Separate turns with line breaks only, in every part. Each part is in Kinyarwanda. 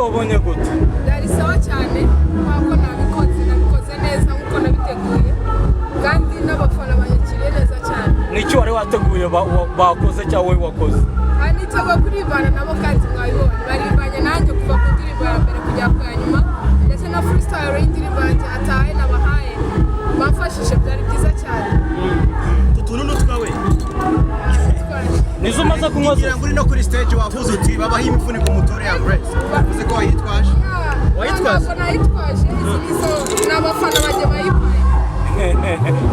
wabonye gute?
Byari sawa cyane kuko nabikoze neza nkuko nabiteguye kandi n'abafana banyakiriye neza cyane.
N'icyo wari wateguye bakoze cyangwa wowe wakoze?
Niteguye kuribana nabo kandi mwabibonye baribanye nanjye kuva ku ndirimbo ya mbere kujya ku ya nyuma ndetse na freestyle y'indirimbo yanjye atahe nabahaye bamfashije byari byiza cyane.
Utuntu n'utwawe
nizo umaze kunywa
ngira ngo uri no kuri stage wavuze uti babaho imifuniko umutore ya Grace bavuze ko wayitwaje
nayitwaje izo n'abafana bajye bayipaye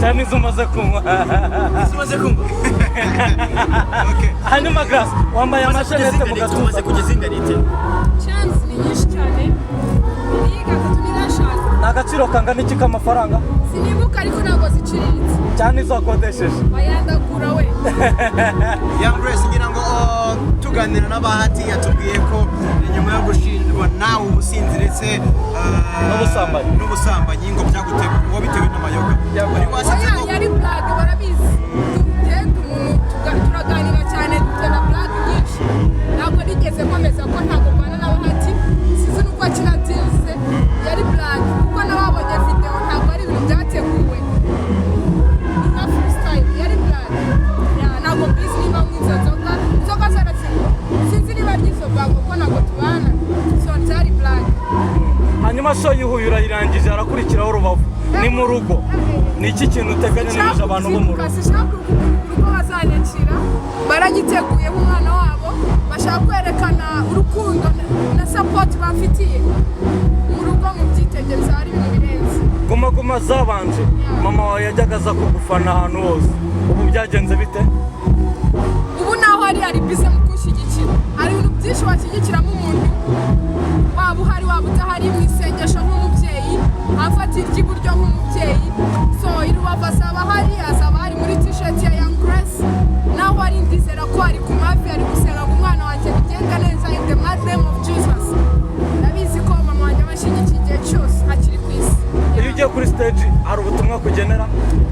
cyane izo umaze kunywa
okay
hanyuma Grace wambaye amashenete mu gatuza
umaze kugeza ingarite
chance ni nyinshi cyane iyi gatatu ni nashaka
n'agaciro kangana iki k'amafaranga
sinibuka ariko ntabwo ziciriritse
cyane izo wakodesheje
bayandagura we
Young Grace ngira ngo tuganira n'abahati yatubwiye ko nyuma yo gushinjwa nawe ubusinzi ndetse n'ubusambanyi ngo byaguteguye bitewe n'amayoga bari wasetse ko
yari black barabizi turaganira cyane dutera black nyinshi ntabwo nigeze nkomeza ko ntabwo mbana n'abahati sizi nuko kinatinze yari black kuko nababonye video ntabwo ari ibintu byateguwe nka freestyle yari black ntabwo mbizi niba mwizo nzoga zaratsindwa sinzi niba ryizo bwango ko ntabwo tubana so byari black.
hanyuma show y'Ihuye urayirangije arakurikiraho Rubavu ni mu rugo ni iki kintu uteganyirije abantu bo mu rugo?
urugo bazanyakira baragiteguye nk'umwana wabo bashaka kwerekana urukundo na support bamfitiye mu rugo mu byitegereza hari ibintu birenze.
Guma zabanje mama wawe yajyaga aza kugufana ahantu hose ubu byagenze bite?
ubu naho ari bize mu kushyigikira hari ibintu byinshi washyigikiramo umuntu waba uhari waba utahari mu isengesho nk'umubyeyi afatira iburyo nk'umubyeyi so Rubavu azaba hari muri t-shirt ya Young Grace naho ari ndizera ko ari ku mavi ari gusenga ngo umwana wanjye bigenda neza in the name of Jesus. Ndabizi ko mama wanjye abashyigikiye igihe cyose akiri ku isi.
Iyo ugiye kuri stage hari ubutumwa kugenera?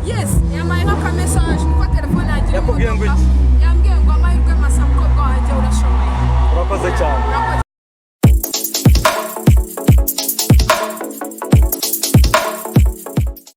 Yes yamaye nk'aka message nuko telefone yagira
yakubwiye ngo iki?
yambwiye ngo amahirwe masa mukobwa wanjye urashoboye.
Urakoze cyane.